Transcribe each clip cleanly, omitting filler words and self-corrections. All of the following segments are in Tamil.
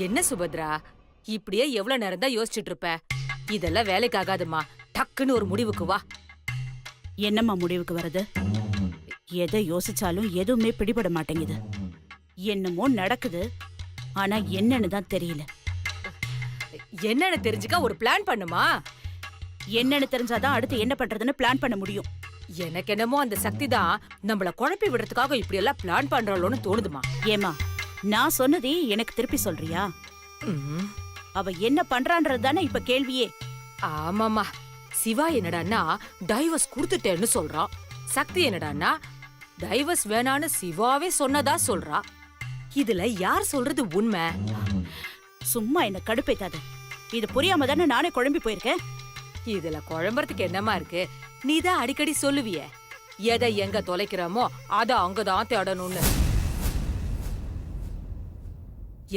என்ன சுபத்ரா, இப்படியே எவ்வளவு நேரம் தான் யோசிச்சுட்டு இருப்ப? இதெல்லாம் வேலைக்கு ஆகாதுமா. டக்குன்னு ஒரு முடிவுக்கு வா. என்னம்மா முடிவுக்கு வருது? எதை யோசிச்சாலும் எதுவுமே பிடிபட மாட்டேங்குது. என்னமோ நடக்குது, ஆனா என்னன்னு தான் தெரியல. என்னன்னு தெரிஞ்சுக்க ஒரு பிளான் பண்ணுமா? என்னன்னு தெரிஞ்சாதான் அடுத்து என்ன பண்றதுன்னு பிளான் பண்ண முடியும். எனக்கு என்னமோ அந்த சக்தி தான் நம்மள குழப்பி விடுறதுக்காக இப்படி எல்லாம் பிளான் பண்றாளோன்னு தோணுதுமா. ஏமா, நான் சொன்னதே எனக்கு திருப்பி சொல்றியா? அவ என்ன பண்றான்றது தானே இப்ப கேள்வியே. ஆமாமா, சிவா என்னடான்னா டைவர்ஸ் குடுத்துட்டேன்னு சொல்றான். சக்தி என்னடான்னா டைவர்ஸ் வேணான்னு சிவாவே சொன்னதா சொல்றா. இதுல யார் சொல்றது உண்மை? சும்மா என்ன கடுப்பேத்தாத. இது புரியாம தானே நானே குழம்பி போயிருக்கேன். இதுல குழம்புறதுக்கு என்னமா இருக்கு? நீதான் அடிக்கடி சொல்லுவிய, எதை எங்க தொலைக்கிறோமோ அத அங்கதான் தேடணும்னு.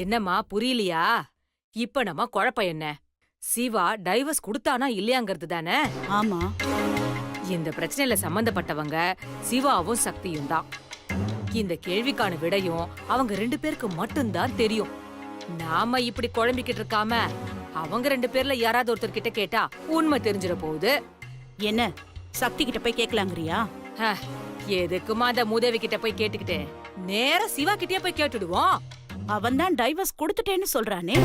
என்னம்மா புரியலையா? இப்ப நம்ம குழப்பம் என்ன? சிவா டைவர்ஸ் குடுத்தானா இல்லையாங்கிறது தானே? ஆமா. இந்த பிரச்சனையில சம்பந்தப்பட்டவங்க சிவாவும் சக்தியும் தான். இந்த கேள்விக்கான விடையும் அவங்க 2 பேருக்கு மட்டும்தான் தெரியும். நாம இப்படி குழம்பிக்கிட்டு இருக்காம அவங்க 2 பேர்ல யாராவது ஒருத்தர் கிட்ட கேட்டா உண்மை தெரிஞ்சிட போகுது. என்ன, சக்தி கிட்ட போய் கேட்கலாங்கிறியா? எதுக்குமா அந்த மூதேவி கிட்ட போய் கேட்டுக்கிட்டு நேரா சிவா கிட்டே போய் கேட்டுடுவோம். அவன் தான் டைவர்ஸ் கொடுத்துட்டேன்னு சொல்றானே.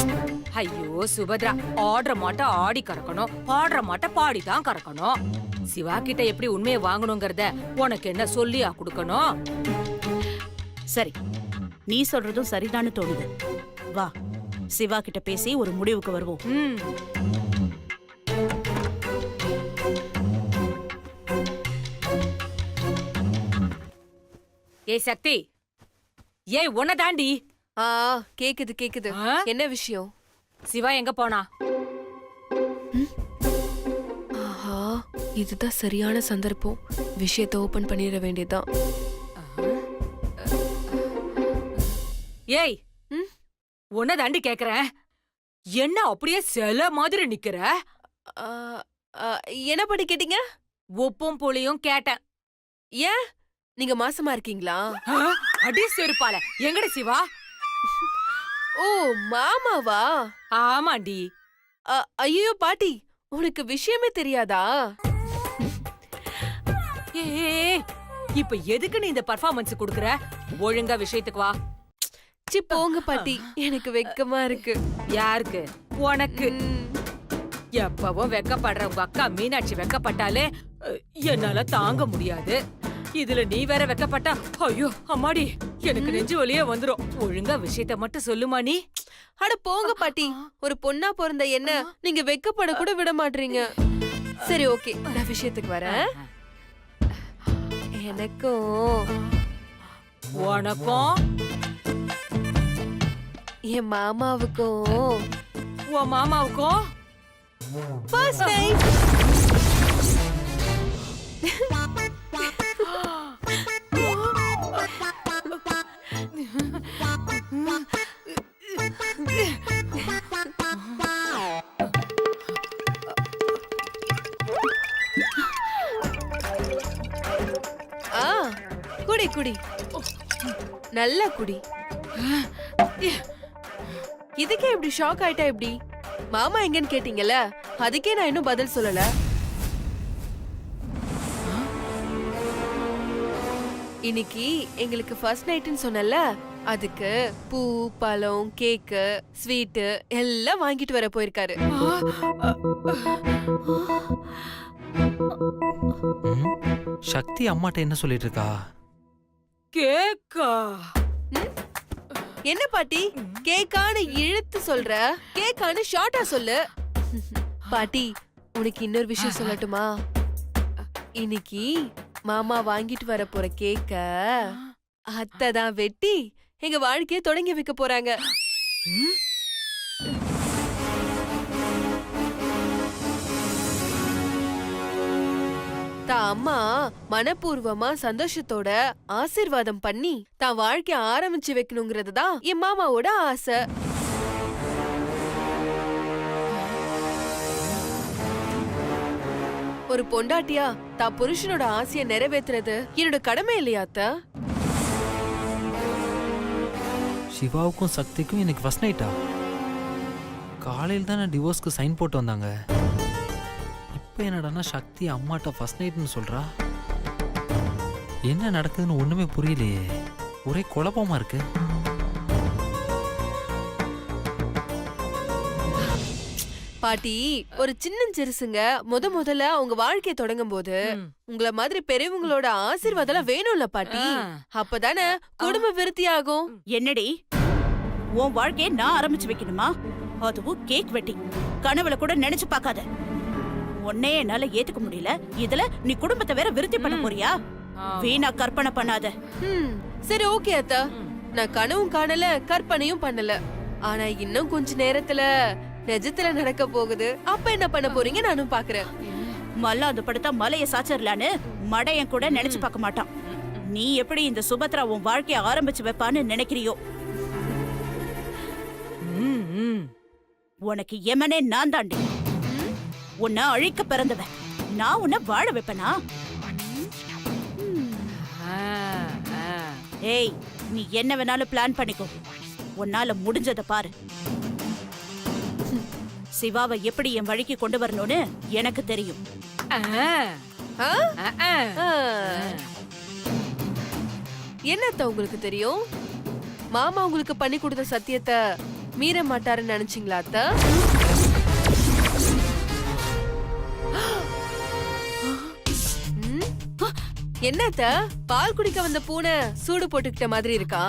ஐயோ சுபத்ரா, ஆடுற மாட்ட ஆடி கறக்கணும், பாடுற மாட்ட பாடிதான் கறக்கணும். சிவா கிட்ட எப்படி உண்மையை வாங்கணுங்கிறத உனக்கு என்ன சொல்லியா கொடுக்கணும்? சரி, நீ சொல்றதும் சரிதான்னு தோணுது. வா, சிவா கிட்ட பேசி ஒரு முடிவுக்கு வருவோம். ஏய் சக்தி, ஏய் உன்ன தாண்டி. கேக்குது கேக்குது. என்ன விஷயம்? சிவா எங்க போனா? ஆஹா, இதுதான் சரியான சந்தர்ப்பம். விஷயத்தை ஓபன் பண்ணிட வேண்டியதுதான். ஏய், உன்ன தாண்டி கேக்குறேன். என்ன அப்படியே சில மாதிரி நிக்கிற? என்ன படி கேட்டீங்க? உப்பும் புளியும் கேட்டேன். ஏன், நீங்க மாசமா இருக்கீங்களா? அடி செருப்பால. எங்கட சிவா? ஓ, மாமாவா? ஆமாண்டி. ஐயோ பாட்டி, உனக்கு விஷயமே தெரியாதா? இப்ப எதுக்கு நீ இந்த பர்ஃபார்மன்ஸ் குடுக்குற? ஒழுங்கா விஷயத்துக்கு வா. போங்க பாட்டி, எனக்கு வெக்கமா இருக்கு. யாருக்கு? உனக்கு. எப்பவும் வெக்கப்படுற உங்க அக்கா மீனாட்சி வெக்கப்பட்டாலே என்னால தாங்க முடியாது. இதுல நீ வேற வெக்கப்பட்டா ஐயோ அம்மாடி, எனக்கு நெஞ்சு வலியே வந்துரும். ஒழுங்கா விஷயத்த மட்டும் சொல்லுமா நீ. அட போங்க பாட்டி, ஒரு பொண்ணா பிறந்த என்ன நீங்க வெக்கப்பட கூட விட மாட்டீங்க. சரி ஓகே, நான் விஷயத்துக்கு வரேன். எனக்கும் உனக்கும் என் மாமாவுக்கும் உன் மாமாவுக்கும் ஃபர்ஸ்ட் நைட். குடி குடி, நல்ல குடி. இதுக்கே இப்படி ஷாக் ஆயிட்டா எப்படி? மாமா எங்கன்னு கேட்டீங்கல்ல, அதுக்கே நான் இன்னும் பதில் சொல்லல. இன்னைக்கு எங்களுக்கு ஃபர்ஸ்ட் நைட்னு சொன்னல, அதுக்கு பூ, பழம், கேக்கு, ஸ்வீட்டு எல்லாம் வாங்கிட்டு வர போயிருக்காரு. சக்தி அம்மாட்ட என்ன சொல்லிட்டு இருக்கா? கேக்கா? என்ன பாட்டி, கேக்கான்னு இழுத்து சொல்ற? கேக்கான்னு ஷார்ட்டா சொல்லு. பாட்டி, உனக்கு இன்னொரு விஷயம் சொல்லட்டுமா? இன்னைக்கு மாமா வாங்கிட்டு வர போற கேக்க அத்தை தான் வெட்டி எங்க வாழ்க்கைய தொடங்கி வைக்க போறாங்க. தான் அம்மா மனப்பூர்வமா சந்தோஷத்தோட ஆசீர்வாதம் பண்ணி தான் வாழ்க்கைய ஆரம்பிச்சு வைக்கணுங்கிறது தான் என் மாமாவோட ஆசை. ஒரு பொண்டாட்டியா தான் புருஷனோட ஆசையை நிறைவேற்றுறது என்னோட கடமை இல்லையா அத்தை? சிவாவுக்கும் சக்திக்கும் எனக்கு ஃபர்ஸ்ட் நைட்டா? காலையில் தானே டிவோர்ஸ்க்கு சைன் போட்டு வந்தாங்க. இப்போ என்னடான்னா சக்தி அம்மாட்ட ஃபர்ஸ்ட் நைட்னு சொல்றா. என்ன நடக்குதுன்னு ஒண்ணுமே புரியலையே. ஒரே குழப்பமா இருக்கு. பாட்டி, ஒரு சின்ன சிறுசுங்க முதல்ல அவங்க வாழ்க்கைய தொடங்கும் போது உங்கள மாதிரி பெரியவங்களோட ஆசீர்வாதம் வேணும்ல பாட்டி. அப்பதானே குடும்ப விருத்தி ஆகும். என்னடி உன் வாழ்க்கைய நான் ஆரம்பிச்சு வைக்கணுமா? அதுவும் கேக் வெட்டி. கனவுல கூட நினைச்சு பார்க்காத. உன்னையே என்னால ஏத்துக்க முடியல. இதுல நீ குடும்பத்தை வேற விருத்தி பண்ண போறியா? வீணா கற்பனை பண்ணாத. சரி, ஓகே அத்தா. நான் கனவும் காணல, கற்பனையும் பண்ணல. ஆனா இன்னும் கொஞ்ச நேரத்துல நிஜத்துல நடக்க போகுது. அப்ப என்ன பண்ண போறீங்க நானும் பாக்குறேன். மல்லாந்து படுத்தா மலைய சாச்சரலான்னு மடையன் கூட நினைச்சு பார்க்க மாட்டான். நீ எப்படி இந்த சுபத்ரா உன் வாழ்க்கைய ஆரம்பிச்சு வைப்பான்னு நினைக்கிறியோ? உனக்கு எமனே நான் தாண்டி. உன்னை அழிக்க பிறந்தவன். நான் உன்னை வாழ வைப்பனா? ஏய், நீ என்ன வேணாலும் பிளான் பண்ணிக்கோ. உன்னால முடிஞ்சத பாரு. சிவாவை எப்படி என் வழிக்கு கொண்டு வரணும்னு எனக்கு தெரியும். என்னத்த உங்களுக்கு தெரியும்? மாமா உங்களுக்கு பண்ணி கொடுத்த சத்தியத்தை மீற மாட்டாருன்னு நினைச்சீங்களா அத்தா? என்னத்த பால் குடிக்க வந்த பூனை சூடு போட்டுக்கிட்ட மாதிரி இருக்கா?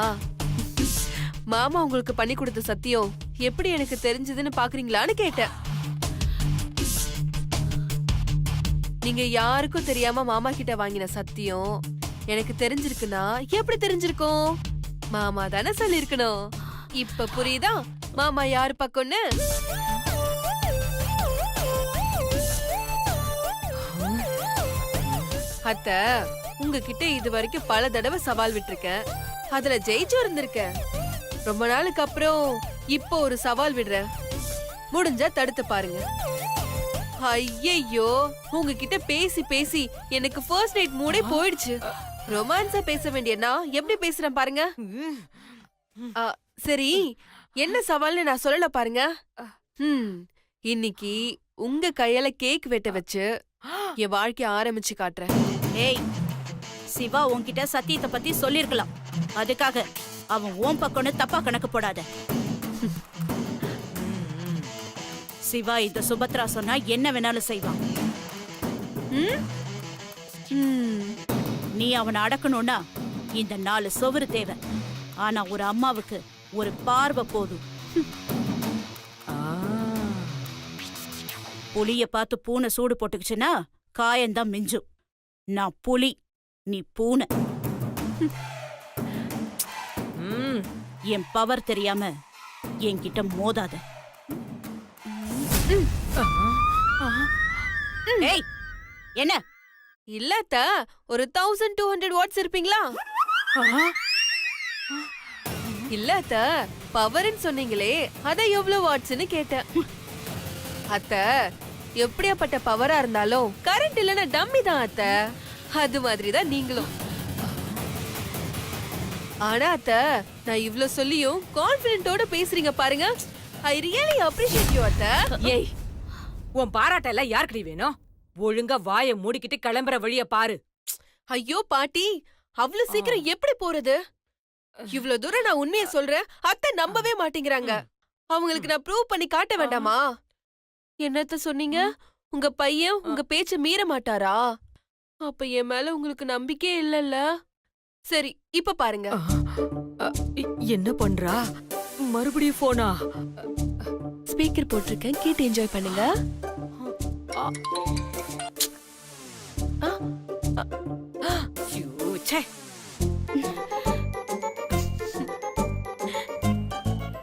மாமா உங்களுக்கு பண்ணி கொடுத்த சத்தியம் எப்படி எனக்கு தெரிஞ்சதுன்னு பாக்குறீங்களான்னு கேட்டேன். நீங்க யாருக்கும் தெரியாம மாமா கிட்ட வாங்கின சத்தியம் எனக்கு தெரிஞ்சிருக்குன்னா எப்படி தெரிஞ்சிருக்கும்? மாமா தானே சொல்லிருக்கணும். இப்ப புரியுதா மாமா யாரு பக்கம்னு? அத்த, உங்ககிட்ட இது வரைக்கும் பல தடவை சவால் விட்டுருக்கேன். அதுல ஜெயிச்சு இருந்திருக்கேன். ரொம்ப நாளுக்கு அப்புறம் இப்போ ஒரு சவால் விடுறேன். முடிஞ்சா தடுத்து பாருங்க. ஐயையோ, உங்ககிட்ட பேசி பேசி எனக்கு ஃபர்ஸ்ட் நைட் மூடே போயிடுச்சு. ரொமான்ஸா பேச வேண்டிய நான் எப்படி பேசுறேன் பாருங்க. சரி, என்ன சவால்னு நான் சொல்லல பாருங்க. இன்னைக்கு உங்க கையால கேக் வெட்ட வச்சு என் வாழ்க்கைய ஆரம்பிச்சு காட்டுறேன். ஏய், சிவா உன்கிட்ட சத்தியத்தை பத்தி சொல்லிருக்கலாம். அதுக்காக அவன் ஓம் பக்கம்னு தப்பா கணக்கு போடாத. சிவா இந்த சுபத்ரா சொன்னா என்ன வேணாலும் செய்வான். நீ அவனை அடக்கணும்னா இந்த 4 சுவரு தேவை. ஆனா ஒரு அம்மாவுக்கு ஒரு பார்வை போதும். புலிய பார்த்து பூனை சூடு போட்டுக்குச்சுன்னா காயந்தான் மிஞ்சும். நான் புலி, நீ பூனை. என் பவர் தெரியாம என்கிட்ட மோதாத. ஏய், என்ன? இல்லத்த, ஒரு 1200 வாட்ஸ் இருப்பீங்களா? இல்லத்த, பவர்னு சொன்னீங்களே, அத எவ்வளவு வாட்ஸ்னு கேட்டேன். அத்த, எப்படியாப்பட்ட பவரா இருந்தாலும் கரண்ட் இல்லைன்னா டம்மி தான் அத்த. அது மாதிரிதான் நீங்களும். ஆனா அத்த, நான் இவ்ளோ சொல்லியும் கான்ஃபிடென்ட்டோட பேசுறீங்க பாருங்க. ஐ ரியலி அப்ரிஷியேட் யூ அத்த. ஏய், உன் பாராட்டெல்லாம் யாருக்குடி வேணும்? ஒழுங்கா வாயை மூடிக்கிட்டு கிளம்புற வழிய பாரு. ஐயோ பாட்டி, அவ்வளவு சீக்கிரம் எப்படி போறது? இவ்ளோ தூரம் நான் உண்மையை சொல்றேன், அத்தை நம்பவே மாட்டேங்கிறாங்க. அவங்களுக்கு நான் ப்ரூவ் பண்ணி காட்ட வேண்டாமா? என்னத்த சொன்னீங்க? உங்க பையன் உங்க பேச்ச மீற மாட்டாரா? அப்ப என் மேல உங்களுக்கு நம்பிக்கையே இல்லல்ல? சரி, இப்ப பாருங்க. என்ன பண்றா? மறுபடியும் போனா? ஸ்பீக்கர் போட்டிருக்கேன், கேட்டு என்ஜாய் பண்ணுங்க.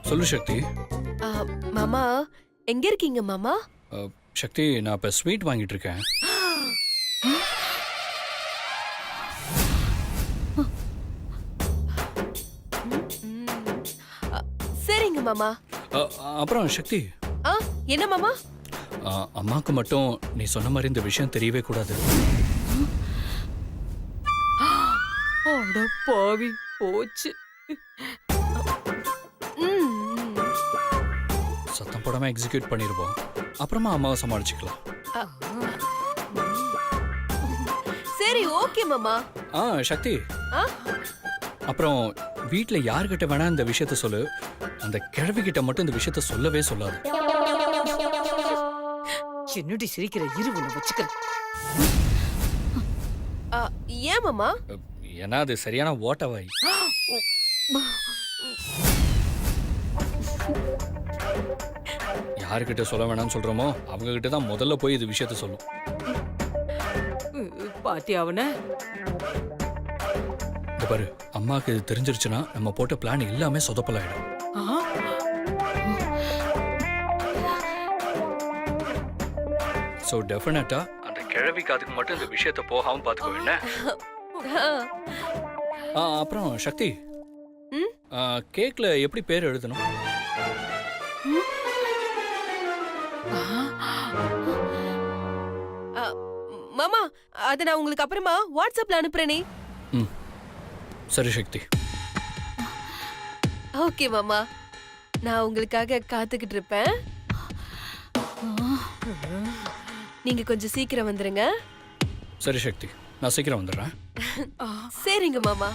சொல்லு சக்தி. மாமா, எங்க இருக்கீங்க மாமா? சக்தி, நான் இப்ப ஸ்வீட் வாங்கிட்டு இருக்கேன். சரிங்க மாமா. அப்புறம் சக்தி, என்ன மாமா? அம்மாக்கு மட்டும் நீ சொன்ன மாதிரி இந்த விஷயம் தெரியவே கூடாது. அட பாவி, போச்சு. சத்தம் போடாம எக்ஸிக்யூட் பண்ணிருப்போம். அப்புறமா அம்மாவை சமாளிச்சுக்கலாம். சரி ஓகே மாமா. சக்தி, ஆ? அப்புறம் வீட்ல யார்கிட்ட வேணா இந்த விஷயத்த சொல்லு, அந்த கிழவி கிட்ட மட்டும் இந்த விஷயத்த சொல்லவே சொல்லாது. என்னடி சிரிக்கிற, இரு உன்னை வச்சுக்கிறேன். ஏன் மாமா? ஏன்னா அது சரியான ஓட்டவாய். யாருக்கிட்ட சொல்ல வேணாம்னு சொல்றோமோ அவங்க கிட்ட தான் முதல்ல போய் இது விஷயத்த சொல்லும். பாத்தி அவன இந்த பாரு, அம்மாக்கு இது தெரிஞ்சிருச்சுன்னா நம்ம போட்ட பிளான் எல்லாமே சொதப்பலாயிடும். ஸோ டெஃபினட்டா அந்த கிழவி காதுக்கு மட்டும் இந்த விஷயத்த போகாம பாத்துக்கோ என்ன. அப்புறம் சக்தி, கேக்ல எப்படி பேர் எழுதணும்? மாமா அத நான் உங்களுக்கு அப்புறமா வாட்ஸ்அப்ல அனுப்புறேனே. சரி சக்தி. ஓகே மாமா, நான் உங்களுக்காக காத்துக்கிட்டு இருப்பேன். நீங்க கொஞ்சம் சீக்கிரம் வந்துருங்க. சரி சக்தி, நான் சீக்கிரம் வந்துடுறேன். சரிங்க மாமா.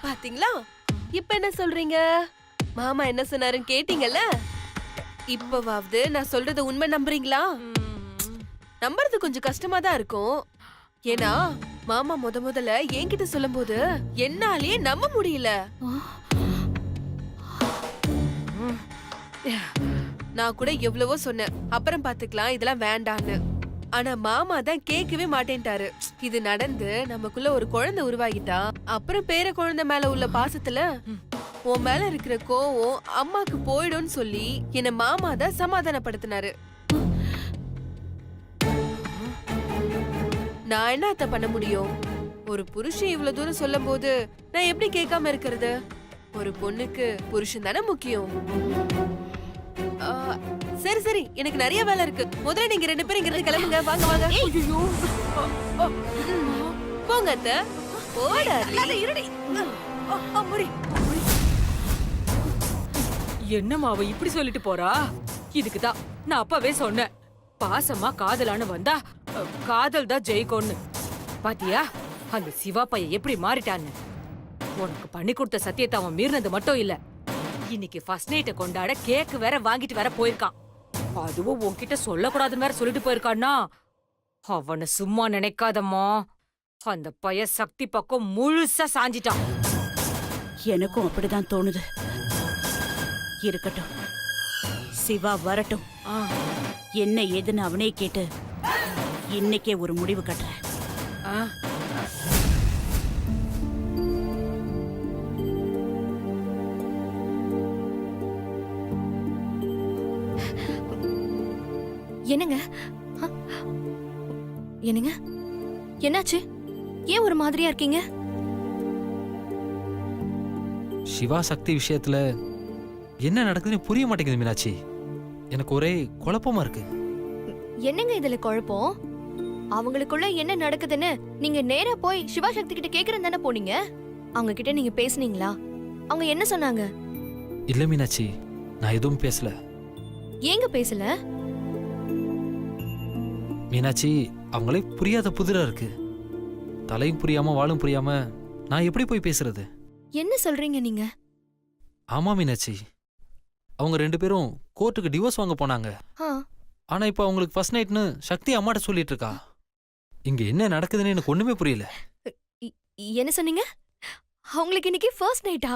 பாத்தீங்களா, இப்ப என்ன சொல்றீங்க? மாமா என்ன சொன்னாருன்னு கேட்டீங்கல்ல? இப்பவாவது நான் சொல்றது உண்மை நம்புறீங்களா? நம்புறது கொஞ்சம் கஷ்டமா தான் இருக்கும். ஏன்னா மாமா முதல்ல என்கிட்ட சொல்லும் போது என்னாலேயே நம்ப முடியல. நான் கூட எவ்வளவோ சொன்னேன், அப்புறம் பாத்துக்கலாம் இதெல்லாம் வேண்டான்னு. ஆனா மாமா தான் கேட்கவே மாட்டேன்ட்டாரு. இது நடந்து நமக்குள்ள ஒரு குழந்தை உருவாகிட்டா அப்புறம் பேர குழந்தை மேல உள்ள பாசத்துல உன் மேல இருக்கிற கோவம் அம்மாக்கு போயிடும்னு சொல்லி என்ன மாமா தான் சமாதானப்படுத்தினாரு. நான் என்ன அத்தை பண்ண முடியும்? ஒரு புருஷன் இவ்வளவு தூரம் சொல்லும் போது நான் எப்படி கேட்காம இருக்கிறது? ஒரு பொண்ணுக்கு புருஷன் தானே முக்கியம். சரி சரி, எனக்கு நிறைய வேலை இருக்கு. முதல்ல நீங்க 2 பேரும் இங்க இருந்து கிளம்புங்க. வாங்க வாங்க. போங்க அத்தை. போடா. என்னம்மா அவ இப்படி சொல்லிட்டு போறா? இதுக்குதான் நான் அப்பவே சொன்னேன், பாசமா காதலான்னு வந்தா காதல் தான் ஜெயிக்கும்னு. பாத்தியா அந்த சிவா பையன் எப்படி மாறிட்டான்னு? உனக்கு பண்ணி கொடுத்த சத்தியத்தை அவன் மீறினது மட்டும் இல்ல, இன்னைக்கு ஃபர்ஸ்ட் நைட்டை கொண்டாட கேக் வேற வாங்கிட்டு வேற போயிருக்கான். அதுவும் உன்கிட்ட சொல்லக்கூடாதுன்னு வேற சொல்லிட்டு போயிருக்கான்னா, அவனை சும்மா நினைக்காதம்மா. அந்த பையன் சக்தி பக்கம் முழுசா சாஞ்சிட்டான். எனக்கும் அப்படிதான் தோணுது. இருக்கட்டும், சிவா வரட்டும். என்ன ஏதுன்னு அவனே கேட்டு இன்னைக்கே ஒரு முடிவு கட்டுறேன். என்னங்க என்னங்க என்னாச்சு? ஏன் ஒரு மாதிரியா இருக்கீங்க? சிவா சக்தி விஷயத்துல என்ன நடக்குதுன்னு புரிய மாட்டேங்குது மீனாட்சி. எனக்கு ஒரே குழப்பமா இருக்கு. என்னங்க இதுல குழப்பம்? அவங்களுக்குள்ள என்ன நடக்குதுன்னு நீங்க நேரா போய் சிவா சக்தி கிட்ட கேக்குறேன்னு தானே போனீங்க. அவங்க கிட்ட நீங்க பேசுனீங்களா? அவங்க என்ன சொன்னாங்க? இல்ல மீனாட்சி, நான் எதுவும் பேசல. ஏங்க பேசல? மீனாட்சி, அவங்களே புரியாத புதிரா இருக்கு. தலையும் புரியாம வாழும் புரியாம நான் எப்படி போய் பேசுறது? என்ன சொல்றீங்க நீங்க? ஆமா மீனாட்சி, அவங்க 2 பேரும் கோர்ட்டுக்கு டிவோர்ஸ் வாங்க போனாங்க. ஆனா இப்ப அவங்களுக்கு ஃபர்ஸ்ட் நைட்னு சக்தி அம்மாட்ட சொல்லிட்டு இருக்கா. இங்க என்ன நடக்குதுன்னு எனக்கு ஒண்ணுமே புரியல. என்ன சொன்னீங்க? அவங்களுக்கு இன்னைக்கு ஃபர்ஸ்ட் நைட்டா?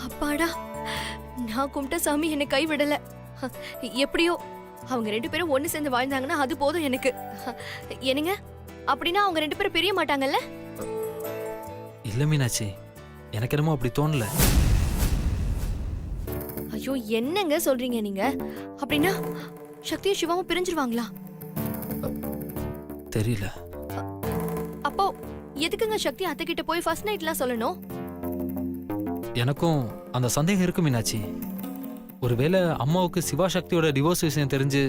அப்பாடா, நான் கும்பிட்ட சாமி என்னை கைவிடல. எப்படியோ அவங்க 2 பேரும் ஒண்ணு சேர்ந்து வாழ்ந்தாங்கன்னா அது போதும் எனக்கு. என்னங்க, அப்படின்னா அவங்க 2 பேரும் பிரிய மாட்டாங்கல்ல? இல்ல மீனாட்சி, எனக்கு என்னமோ அப்படி தோணல. ஐயோ, என்னங்க சொல்றீங்க நீங்க? அப்படின்னா சக்தியும் சிவாவும் பிரிஞ்சிருவாங்களா? தெரியல. அப்போ எதுக்குங்க சக்தி அத்தை கிட்ட போய் ஃபர்ஸ்ட் நைட்லாம் சொல்லணும்? எனக்கும் அந்த சந்தேகம் இருக்கு மீனாட்சி. ஒருவேளை அம்மாவுக்கு சிவா சக்தியோட டிவோர்ஸ் விஷயம் தெரிஞ்சு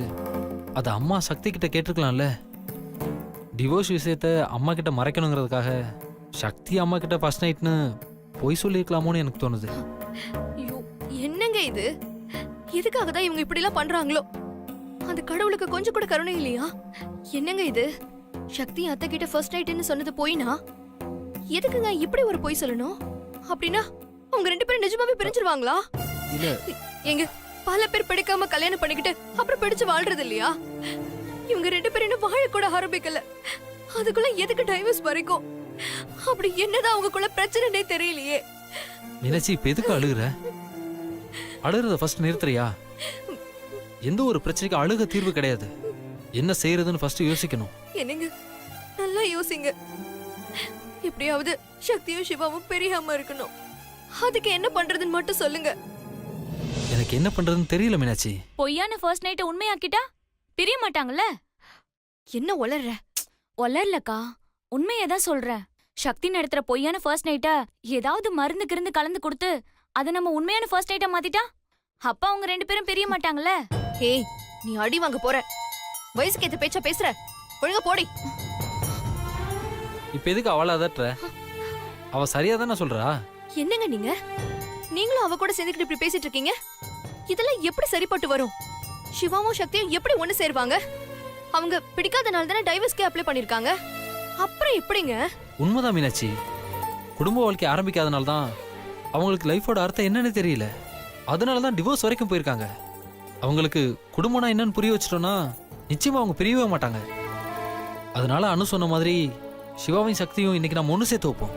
அதை அம்மா சக்தி கிட்ட கேட்டிருக்கலாம்ல. டிவோர்ஸ் விஷயத்த அம்மா கிட்ட மறைக்கணுங்கிறதுக்காக சக்தி அம்மா கிட்ட ஃபர்ஸ்ட் நைட்னு பொய் சொல்லியிருக்கலாமோன்னு எனக்கு தோணுது. ஐயோ, என்னங்க இது? எதுக்காக தான் இவங்க இப்படி எல்லாம் பண்றாங்களோ? அந்த கடவுளுக்கு கொஞ்சம் கூட கருணை இல்லையா? என்னங்க இது? சக்தி அத்தை கிட்ட ஃபர்ஸ்ட் நைட்னு சொன்னது போயினா எதுக்குங்க இப்படி ஒரு பொய் சொல்லணும்? அப்படின்னா அவங்க 2 பேரும் நிஜமாவே பிரிஞ்சிருவாங்களா? இல்ல எங்க பல பேர் பிடிக்காம கல்யாணம் பண்ணிக்கிட்டு அப்புறம் பிடிச்சு வாழ்றது இல்லையா? இவங்க 2 பேரும் இன்னும் வாழ கூட ஆரம்பிக்கல, அதுக்குள்ள எதுக்கு டைவர்ஸ் வரைக்கும்? அப்படி என்னதான் அவங்களுக்குள்ள பிரச்சனைனே தெரியலையே. மீனாட்சி இப்ப எதுக்கு அழுகுற? அழுகிறத ஃபர்ஸ்ட் நிறுத்துறியா? எந்த ஒரு பிரச்சனைக்கு அழுக தீர்வு கிடையாது. என்ன செய்யறதுன்னு ஃபர்ஸ்ட் யோசிக்கணும். என்னங்க நல்லா யோசிங்க. எப்படியாவது சக்தியும் சிவாவும் பிரியாம இருக்கணும். அதுக்கு என்ன பண்றதுன்னு மட்டும் சொல்லுங்க. எனக்கு என்ன பண்றதுன்னு தெரியல மீனாட்சி. பொய்யான ஃபர்ஸ்ட் நைட் உண்மையாக்கிட்டா பிரிய மாட்டாங்கல்ல? என்ன உளர்ற? ஒல்லர்லக்கா, உண்மையதான் சொல்றேன். சக்தி நடத்துற பொய்யான ஃபர்ஸ்ட் நைட்ட ஏதாவது மருந்து கிருந்து கலந்து கொடுத்து அதை நம்ம உண்மையான ஃபர்ஸ்ட் நைட்டா மாத்திட்டா அப்ப அவங்க 2 பேரும் பிரிய மாட்டாங்கல்ல? ஏய், நீ அடி வாங்க போற. வயசுக்கு ஏத்த பேச்சா பேசுற? ஒழுங்கா போடி. இப்ப எதுக்கு அவளை அதட்டுற? அவ சரியா தானே சொல்றா. என்னங்க நீங்க? நீங்களும் அவ கூட சேர்ந்துக்கிட்டு இப்படி பேசிட்டு இருக்கீங்க. இதெல்லாம் எப்படி சரிப்பட்டு வரும்? சிவாவும் சக்தியும் எப்படி ஒண்ணு சேருவாங்க? அவங்க பிடிக்காதனால தானே டைவர்ஸ்க்கே அப்ளை பண்ணிருக்காங்க. அப்புறம் எப்படிங்க? உண்மைதான் மீனாட்சி. குடும்ப வாழ்க்கை ஆரம்பிக்காதனால தான் அவங்களுக்கு லைஃபோட அர்த்தம் என்னன்னு தெரியல. அதனால தான் டிவோர்ஸ் வரைக்கும் போயிருக்காங்க. அவங்களுக்கு குடும்பம்னா என்னன்னு புரிய வச்சிட்டோம்னா நிச்சயமா அவங்க பிரியவே மாட்டாங்க. அதனால அனு சொன்ன மாதிரி சிவாவையும் சக்தியும் இன்னைக்கு நம்ம ஒன்று சேர்த்து வைப்போம்.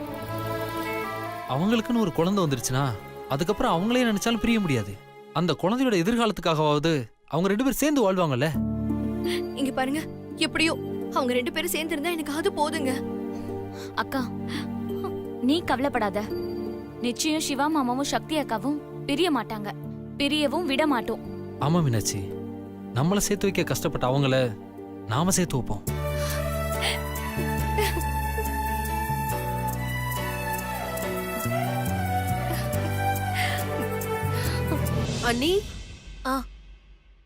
அவங்களுக்குன்னு ஒரு குழந்தை வந்துருச்சுன்னா அதுக்கப்புறம் அவங்களே நினைச்சாலும் பிரிய முடியாது. அந்த குழந்தையோட எதிர்காலத்துக்காகவாவது அவங்க 2 பேரும் சேர்ந்து வாழ்வாங்கல்ல. இங்க பாருங்க, எப்படியோ அவங்க 2 பேரும் சேர்ந்து இருந்தா எனக்கு அது போதுங்க. அக்கா, நீ கவலைப்படாத. நிச்சயம் சிவா மாமாவும் சக்தி அக்காவும் பிரிய மாட்டாங்க, பிரியவும் விட மாட்டோம். ஆமா மீனாட்சி, நம்மளை சேர்த்து வைக்க கஷ்டப்பட்ட அவங்கள நாம சேர்த்து வைப்போம். அண்ணி,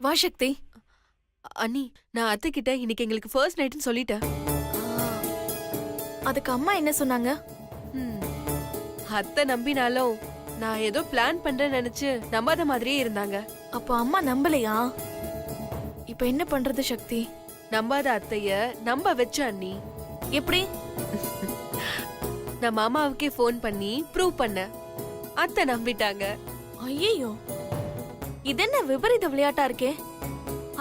வா சக்தி. அண்ணி, நான் அத்தை கிட்ட இன்னைக்கு எங்களுக்கு ஃபர்ஸ்ட் நைட்னு சொல்லிட்டேன். அதுக்கு அம்மா என்ன சொன்னாங்க? ம். அத்தை நம்பினாலும் நான் ஏதோ பிளான் பண்றேன்னு நினைச்சு நம்பாத மாதிரியே இருந்தாங்க. அப்போ அம்மா நம்பலையா? இப்ப என்ன பண்றது சக்தி? நம்பாத அத்தைய நம்ப வச்ச அண்ணி. எப்படி? நான் மாமாவுக்கே ஃபோன் பண்ணி ப்ரூவ் பண்ணேன். அத்தை நம்பிட்டாங்க. ஐயோ, இது என்ன விபரீத விளையாட்டா இருக்கே.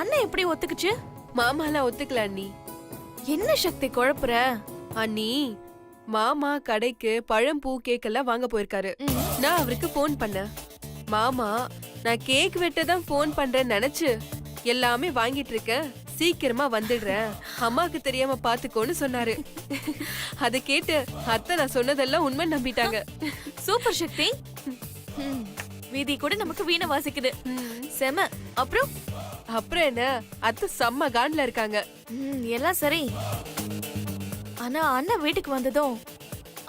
அண்ணன் எப்படி ஒத்துக்குச்சு? மாமாலாம் ஒத்துக்கல அண்ணி. என்ன சக்தி குழப்புற? அண்ணி, மாமா கடைக்கு பழம் பூ கேக் எல்லாம் வாங்க போயிருக்காரு. நான் அவருக்கு ஃபோன் பண்ணேன். மாமா, நான் கேக் வெட்ட தான் ஃபோன் பண்றேன்னு நினைச்சு எல்லாமே வாங்கிட்டு இருக்கேன், சீக்கிரமா வந்துடுறேன், அம்மாக்கு தெரியாம பாத்துக்கோன்னு சொன்னாரு. அதை கேட்டு அத்தை நான் சொன்னதெல்லாம் உண்மை நம்பிட்டாங்க. சூப்பர் சக்தி. வீதி கூட நமக்கு வீணை வாசிக்குது. செம. அப்புறம் அப்புறம் என்ன, அத்தை செம்ம கான்ல இருக்காங்க. எல்லாம் சரி. ஆனா அண்ணன் வீட்டுக்கு வந்ததும்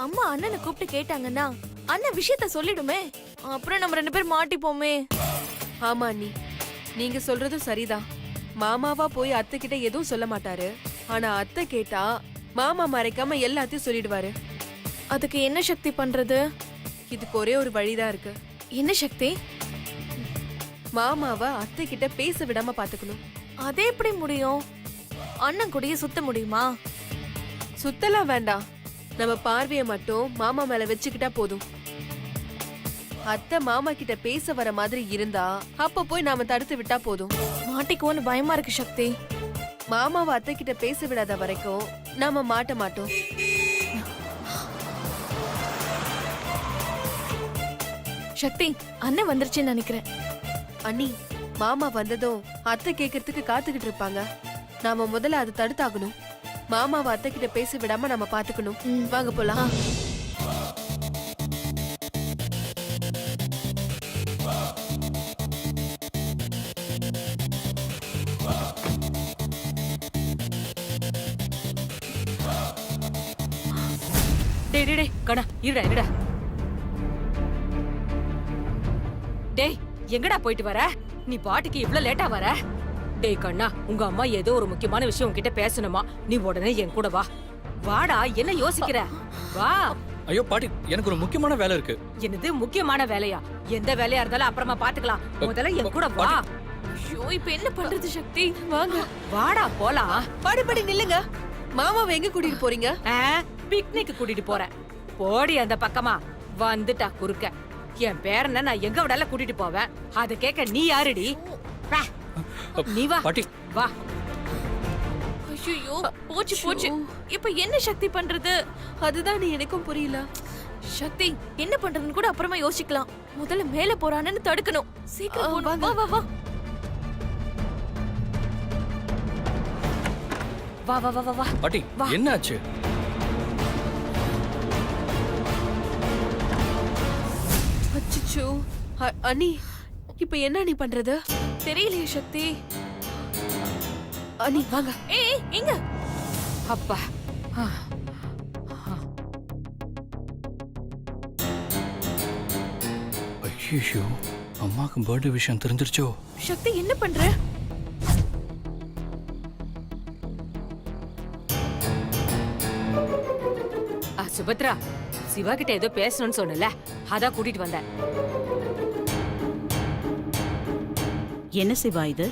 அம்மா அண்ணனை கூப்பிட்டு கேட்டாங்கன்னா அண்ணன் விஷயத்த சொல்லிடுமே. அப்புறம் நம்ம 2 பேர் மாட்டிப்போமே. ஆமா அண்ணி, நீங்க சொல்றதும் சரிதான். மாமாவா போய் அத்தை கிட்ட எதுவும் சொல்ல மாட்டாரு. ஆனா அத்தை கேட்டா மாமா மறைக்காம எல்லாத்தையும் சொல்லிடுவாரு. அதுக்கு என்ன சக்தி பண்றது? இதுக்கு ஒரே ஒரு வழிதான் இருக்கு. என்ன சக்தி? மாமாவை அத்தை கிட்ட பேச விடாம பாத்துக்கணும். அதே எப்படி முடியும்? அண்ணன் கூடயே சுத்த முடியுமா? சுத்தலாம் வேண்டாம், நம்ம பார்வைய மட்டும் மாமா மேல வச்சுக்கிட்டா போதும். அத்தை மாமா கிட்ட பேச வர மாதிரி இருந்தா அப்ப போய் நாம தடுத்து விட்டா போதும். மாட்டிக்குவோன்னு பயமா இருக்கு சக்தி. மாமாவை அத்தை கிட்ட பேச விடாத வரைக்கும் நாம மாட்ட மாட்டோம். சக்தி, அண்ணன் வந்துருச்சுன்னு நினைக்கிறேன். அண்ணி, மாமா வந்ததும் அத்தை கேக்குறதுக்கு காத்துக்கிட்டு இருப்பாங்க. நாம முதல்ல அதை தடுத்தாகணும். மாமாவை அத்தை கிட்ட பேச விடாம நம்ம பாத்துக்கணும். வாங்க போலாம். டேய் கண்ணா, இருடா. டேய், எங்கடா போயிட்டு வர? நீ பாட்டுக்கு இவ்ளோ லேட்டா வர? டேய் கண்ணா, உங்க அம்மா ஏதோ ஒரு முக்கியமான விஷயம் உன்கிட்ட பேசணுமா. நீ உடனே என் கூட வா. வாடா, என்ன யோசிக்கிற? வா. ஐயோ பாட்டி எனக்கு ஒரு முக்கியமான வேலை இருக்கு. என்னது முக்கியமான வேலையா? எந்த வேலையா இருந்தாலும் அப்புறமா பாத்துக்கலாம். முதல்ல என் கூட வா. ஐயோ இப்ப என்ன பண்றது சக்தி? வாங்க. வாடா போலாம். படி நில்லுங்க. மாமாவை எங்க கூட்டிட்டு போறீங்க? பிக்னிக் கூட்டிட்டு போறேன். போடி அந்த பக்கமா. வந்துட்டா குறுக்க. என் பேரனை நான் எங்க விடால கூட்டிட்டு போவேன். அத கேட்க நீ யாருடி? வா. நீ வா. பாட்டி வா. ஐயோ போச்சு. இப்ப என்ன சக்தி பண்றது? அதுதான் எனக்கும் புரியல. சக்தி என்ன பண்றதுன்னு கூட அப்புறமா யோசிக்கலாம். முதல்ல மேல போறானன்னு தடுக்கணும். சீக்கிரம் போணும். வா வா வா. வா வா வா வா வா. பாட்டி என்ன ஆச்சு? அச்சச்சோ அண்ணி இப்ப என்ன நீ பண்றது? தெரியலையே சக்தி. அண்ணி வாங்க. ஏய் எங்க? அப்பா. ஐயோ அம்மாக்கு பர்த்டே விஷயம் தெரிஞ்சிருச்சோ? சக்தி என்ன பண்ற? சுபத்ரா, சிவா கிட்ட ஏதோ பேசணும்னு சொன்னல, அதான் கூட்டிட்டு வந்தேன். என்ன சிவா இது?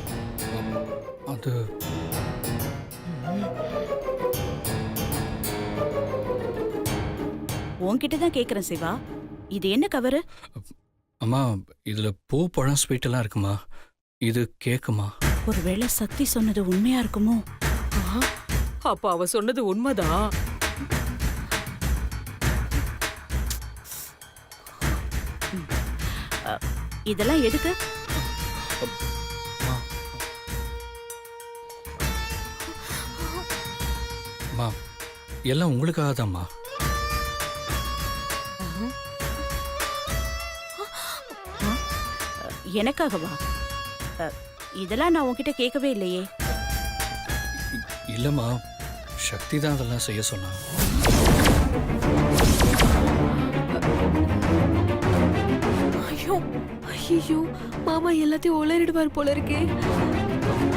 அது உன்கிட்ட தான் கேக்குறேன் சிவா. இது என்ன கவரு? அம்மா இதுல பூ பழம் ஸ்வீட் எல்லாம் இருக்குமா? இது கேக்குமா? ஒருவேளை சக்தி சொன்னது உண்மையா இருக்குமோ? அப்ப அவ சொன்னது உண்மைதான். இதெல்லாம் எதுக்கு? அம்மா எல்லாம் உங்களுக்காக தான்மா. எனக்காகவா? இதெல்லாம் நான் உன்கிட்ட கேட்கவே இல்லையே. இல்லம்மா சக்தி தான் அதெல்லாம் செய்ய சொன்னா. ஐயோ மாமா எல்லாத்தையும் உளறிடுவார் போல இருக்கே.